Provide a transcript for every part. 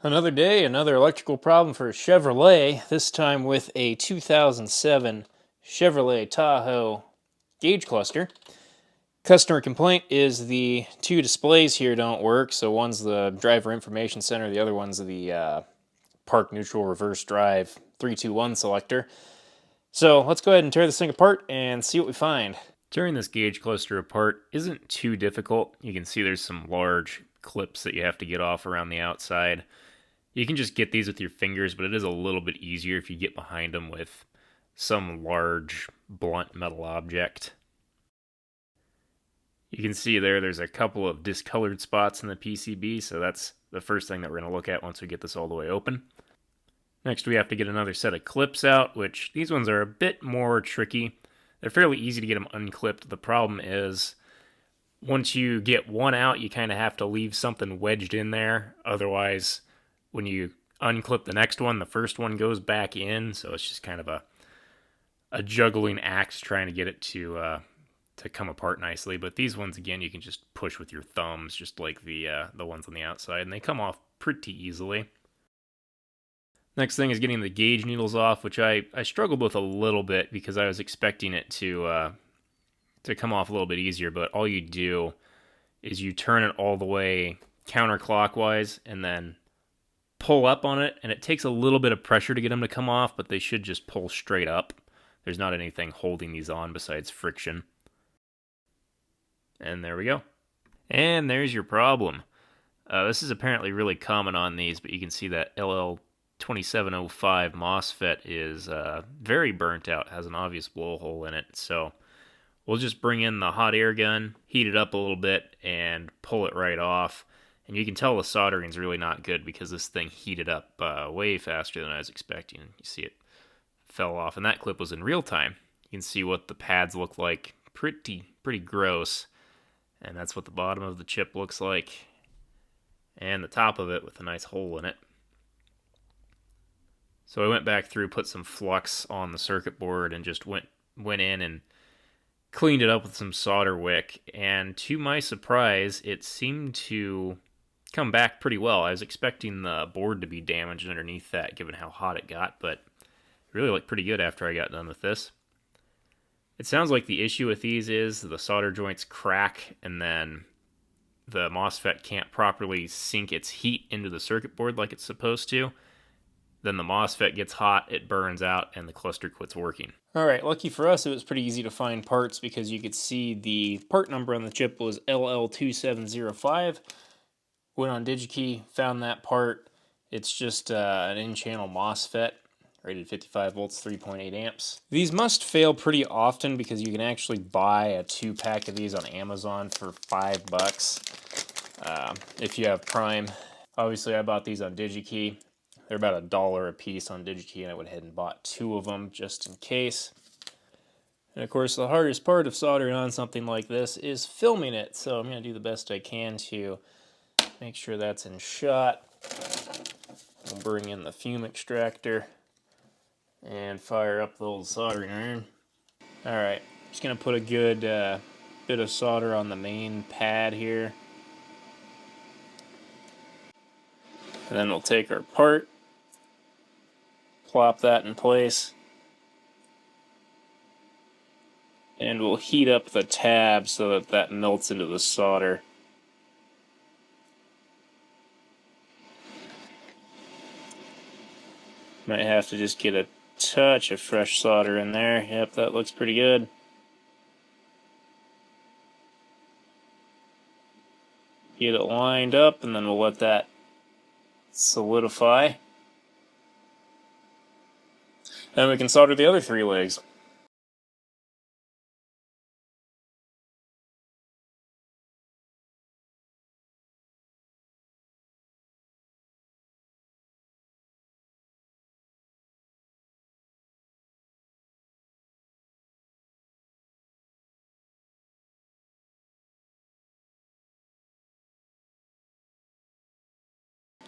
Another day, another electrical problem for Chevrolet, this time with a 2007 Chevrolet Tahoe gauge cluster. Customer complaint is the two displays here don't work, so one's the driver information center, the other one's the park neutral reverse drive 321 selector. So let's go ahead and tear this thing apart and see what we find. Tearing this gauge cluster apart isn't too difficult. You can see there's some large clips that you have to get off around the outside. You can just get these with your fingers, but it is a little bit easier if you get behind them with some large, blunt metal object. You can see there's a couple of discolored spots in the PCB, so that's the first thing that we're going to look at once we get this all the way open. Next, we have to get another set of clips out, which these ones are a bit more tricky. They're fairly easy to get them unclipped. The problem is, once you get one out, you kind of have to leave something wedged in there. Otherwise, when you unclip the next one, the first one goes back in, so it's just kind of a juggling act trying to get it to come apart nicely. But these ones, again, you can just push with your thumbs, just like the ones on the outside, and they come off pretty easily. Next thing is getting the gauge needles off, which I struggled with a little bit because I was expecting it to come off a little bit easier, but all you do is you turn it all the way counterclockwise and then pull up on it, and it takes a little bit of pressure to get them to come off, but they should just pull straight up. There's not anything holding these on besides friction. And there we go. And there's your problem. This is apparently really common on these, but you can see that LL2705 MOSFET is very burnt out, has an obvious blowhole in it. So we'll just bring in the hot air gun, heat it up a little bit, and pull it right off. And you can tell the soldering's really not good because this thing heated up way faster than I was expecting. You see it fell off, and that clip was in real time. You can see what the pads look like. Pretty gross. And that's what the bottom of the chip looks like. And the top of it with a nice hole in it. So I went back through, put some flux on the circuit board, and just went in and cleaned it up with some solder wick. And to my surprise, it seemed to come back pretty well. I was expecting the board to be damaged underneath that, given how hot it got, but it really looked pretty good after I got done with this. It sounds like the issue with these is the solder joints crack, and then the MOSFET can't properly sink its heat into the circuit board like it's supposed to. Then the MOSFET gets hot, it burns out, and the cluster quits working. Alright, lucky for us, it was pretty easy to find parts because you could see the part number on the chip was LL2705. Went on DigiKey, found that part. It's just an in-channel MOSFET, rated 55 volts, 3.8 amps. These must fail pretty often because you can actually buy a 2-pack of these on Amazon for $5 if you have Prime. Obviously, I bought these on DigiKey. They're about $1 a piece on DigiKey, and I went ahead and bought 2 of them just in case. And of course, the hardest part of soldering on something like this is filming it, so I'm going to do the best I can to make sure that's in shot. We'll bring in the fume extractor and fire up the old soldering iron. Alright, just going to put a good bit of solder on the main pad here. And then we'll take our part, plop that in place, and we'll heat up the tab so that melts into the solder. Might have to just get a touch of fresh solder in there. Yep, that looks pretty good. Get it lined up, and then we'll let that solidify. Then we can solder the other 3 legs.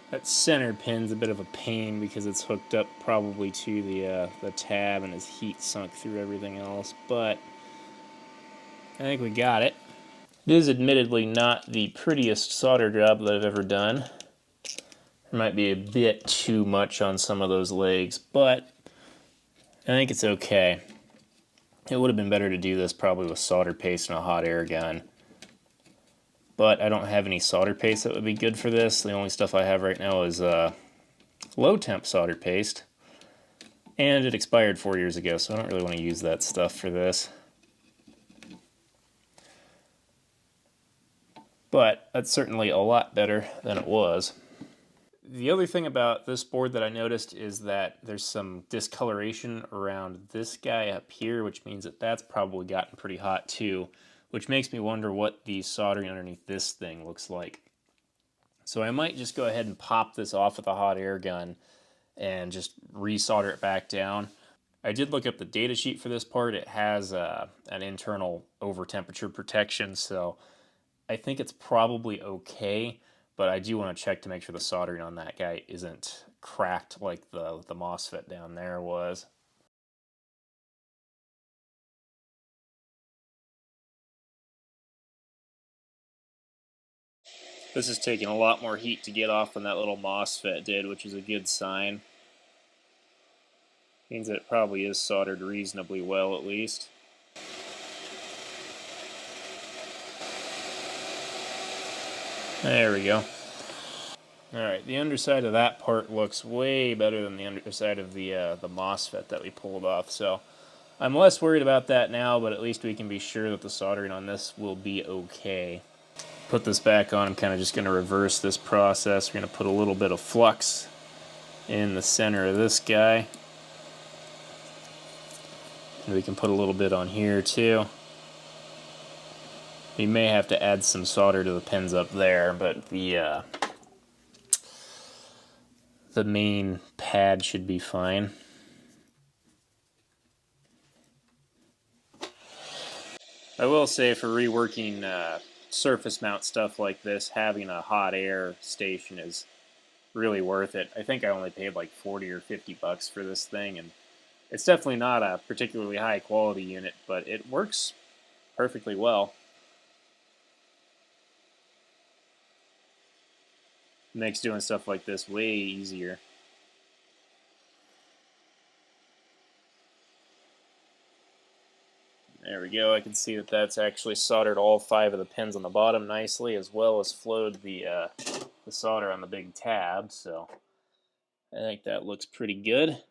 That center pin's a bit of a pain because it's hooked up probably to the tab and has heat sunk through everything else, but I think we got it. It is admittedly not the prettiest solder job that I've ever done. There might be a bit too much on some of those legs, but I think it's okay. It would have been better to do this probably with solder paste and a hot air gun. But I don't have any solder paste that would be good for this. The only stuff I have right now is low temp solder paste. And it expired 4 years ago, so I don't really want to use that stuff for this. But that's certainly a lot better than it was. The other thing about this board that I noticed is that there's some discoloration around this guy up here, which means that that's probably gotten pretty hot too, which makes me wonder what the soldering underneath this thing looks like. So I might just go ahead and pop this off with a hot air gun and just resolder it back down. I did look up the data sheet for this part. It has an internal over temperature protection, so I think it's probably okay, but I do want to check to make sure the soldering on that guy isn't cracked like the MOSFET down there was. This is taking a lot more heat to get off than that little MOSFET did, which is a good sign. Means that it probably is soldered reasonably well at least. There we go. Alright, the underside of that part looks way better than the underside of the MOSFET that we pulled off, so I'm less worried about that now, but at least we can be sure that the soldering on this will be okay. Put this back on, I'm kind of just going to reverse this process. We're going to put a little bit of flux in the center of this guy. And we can put a little bit on here too. We may have to add some solder to the pins up there, but the main pad should be fine. I will say for reworking surface mount stuff like this, having a hot air station is really worth it. I think I only paid like 40 or 50 bucks for this thing, and it's definitely not a particularly high quality unit, but it works perfectly well. It makes doing stuff like this way easier. There we go. I can see that that's actually soldered all 5 of the pins on the bottom nicely, as well as flowed the solder on the big tab, so I think that looks pretty good.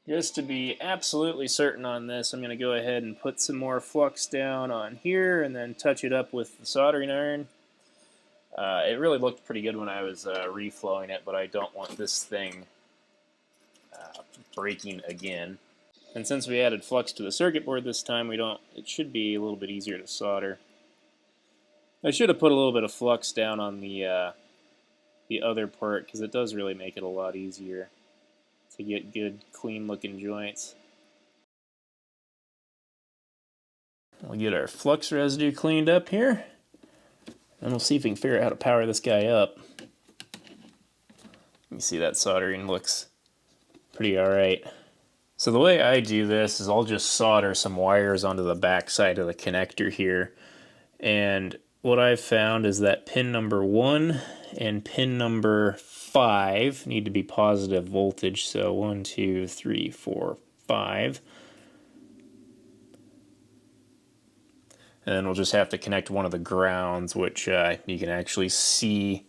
Just to be absolutely certain on this, I'm going to go ahead and put some more flux down on here and then touch it up with the soldering iron. It really looked pretty good when I was reflowing it, but I don't want this thing breaking again. And since we added flux to the circuit board this time, it should be a little bit easier to solder. I should have put a little bit of flux down on the other part, because it does really make it a lot easier to get good, clean-looking joints. We'll get our flux residue cleaned up here, and we'll see if we can figure out how to power this guy up. You see that soldering looks pretty alright. So the way I do this is I'll just solder some wires onto the back side of the connector here. And what I've found is that pin number 1 and pin number 5 need to be positive voltage. So 1, 2, 3, 4, 5. And then we'll just have to connect one of the grounds, which you can actually see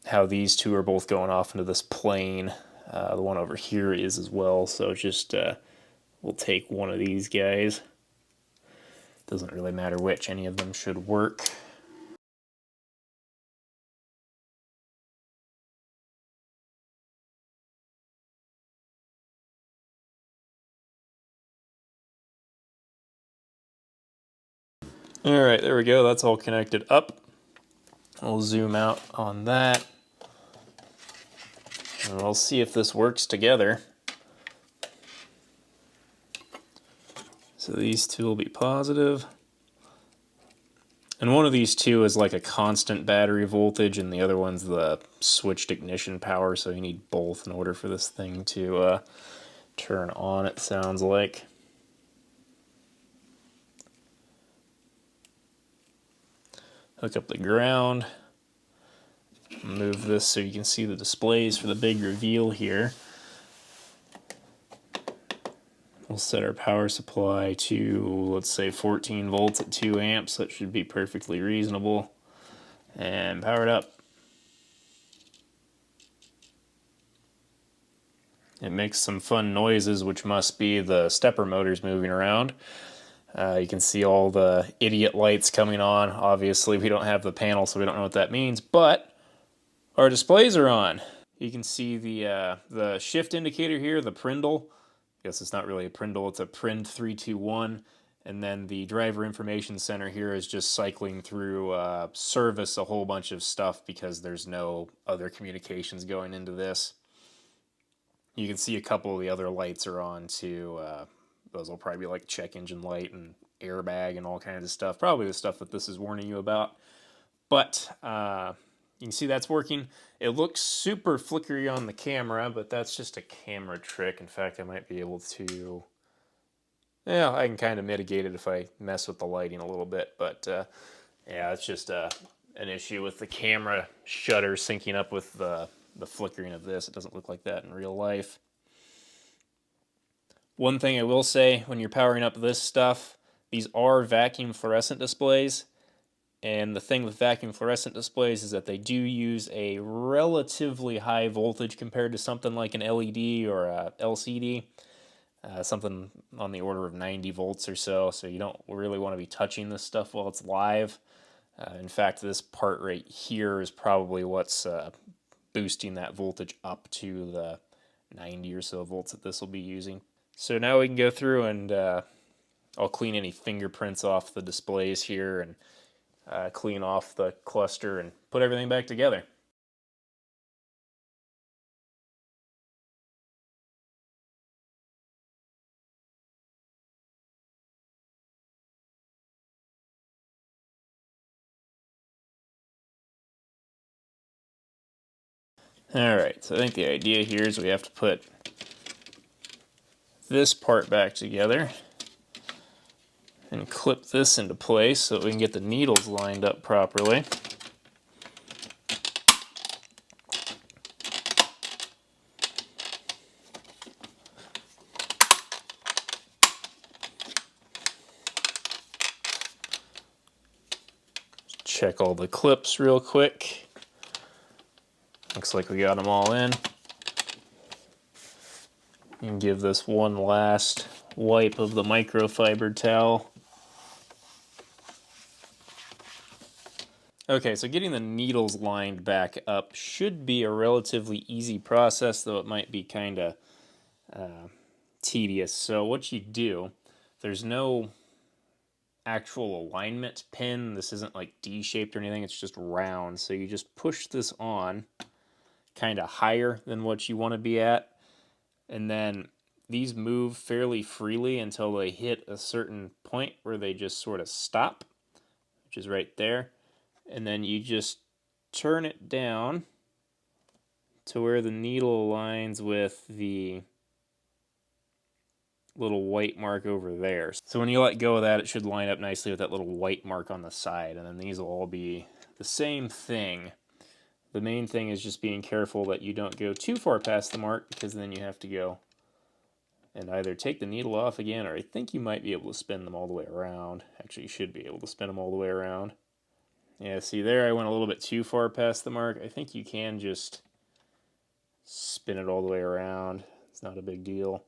how these two are both going off into this plane. The one over here is as well, so just we'll take one of these guys. Doesn't really matter which, any of them should work. Alright, there we go, that's all connected up. We'll zoom out on that. And we'll see if this works together. So these two will be positive. And one of these two is like a constant battery voltage, and the other one's the switched ignition power, so you need both in order for this thing to turn on, it sounds like. Hook up the ground. Move this so you can see the displays for the big reveal here. We'll set our power supply to, let's say, 14 volts at 2 amps. That should be perfectly reasonable. And power it up. It makes some fun noises, which must be the stepper motors moving around. You can see all the idiot lights coming on. Obviously, we don't have the panel, so we don't know what that means, but our displays are on. You can see the shift indicator here, the Prindle. I guess it's not really a Prindle, it's a Prind 321. And then the driver information center here is just cycling through service a whole bunch of stuff because there's no other communications going into this. You can see a couple of the other lights are on too. Those will probably be like check engine light and airbag and all kinds of stuff. Probably the stuff that this is warning you about. But you can see that's working. It looks super flickery on the camera, but that's just a camera trick. In fact, I might be able to... Yeah, I can kind of mitigate it if I mess with the lighting a little bit. But yeah, it's just an issue with the camera shutter syncing up with the flickering of this. It doesn't look like that in real life. One thing I will say, when you're powering up this stuff, these are vacuum fluorescent displays. And the thing with vacuum fluorescent displays is that they do use a relatively high voltage compared to something like an LED or a LCD. Something on the order of 90 volts or so. So you don't really want to be touching this stuff while it's live. In fact, this part right here is probably what's boosting that voltage up to the 90 or so volts that this will be using. So now we can go through and I'll clean any fingerprints off the displays here and clean off the cluster and put everything back together. Alright, so I think the idea here is we have to put this part back together and clip this into place so that we can get the needles lined up properly. Check all the clips real quick. Looks like we got them all in. And give this one last wipe of the microfiber towel. Okay, so getting the needles lined back up should be a relatively easy process, though it might be kind of tedious. So what you do, there's no actual alignment pin. This isn't like D-shaped or anything, it's just round. So you just push this on kind of higher than what you want to be at. And then these move fairly freely until they hit a certain point where they just sort of stop, which is right there. And then you just turn it down to where the needle aligns with the little white mark over there. So when you let go of that, it should line up nicely with that little white mark on the side. And then these will all be the same thing. The main thing is just being careful that you don't go too far past the mark, because then you have to go and either take the needle off again, or I think you might be able to spin them all the way around. Actually, you should be able to spin them all the way around. Yeah, see there, I went a little bit too far past the mark. I think you can just spin it all the way around. It's not a big deal.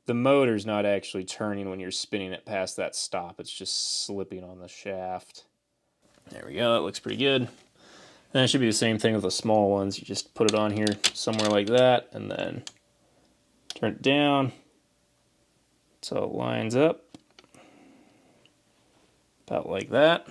The motor's not actually turning when you're spinning it past that stop. It's just slipping on the shaft. There we go, that looks pretty good. And it should be the same thing with the small ones. You just put it on here somewhere like that, and then turn it down so it lines up. About like that.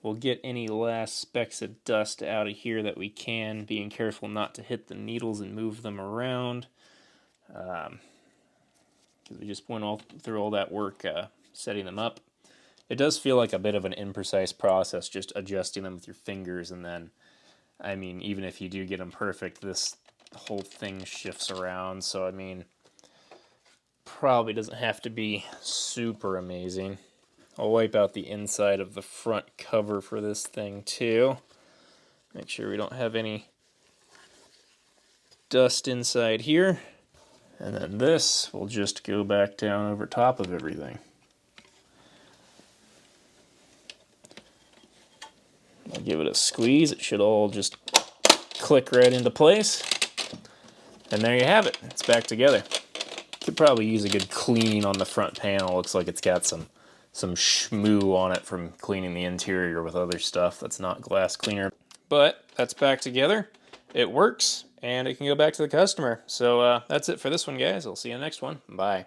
We'll get any last specks of dust out of here that we can, being careful not to hit the needles and move them around. Because we just went all through all that work setting them up. It does feel like a bit of an imprecise process, just adjusting them with your fingers and then I mean, even if you do get them perfect, this whole thing shifts around, so I mean, probably doesn't have to be super amazing. I'll wipe out the inside of the front cover for this thing too. Make sure we don't have any dust inside here. And then this will just go back down over top of everything. I'll give it a squeeze. It should all just click right into place. And there you have it. It's back together. Could probably use a good clean on the front panel. Looks like it's got some schmoo on it from cleaning the interior with other stuff that's not glass cleaner. But that's back together. It works, and it can go back to the customer. So that's it for this one, guys. I'll see you in the next one. Bye.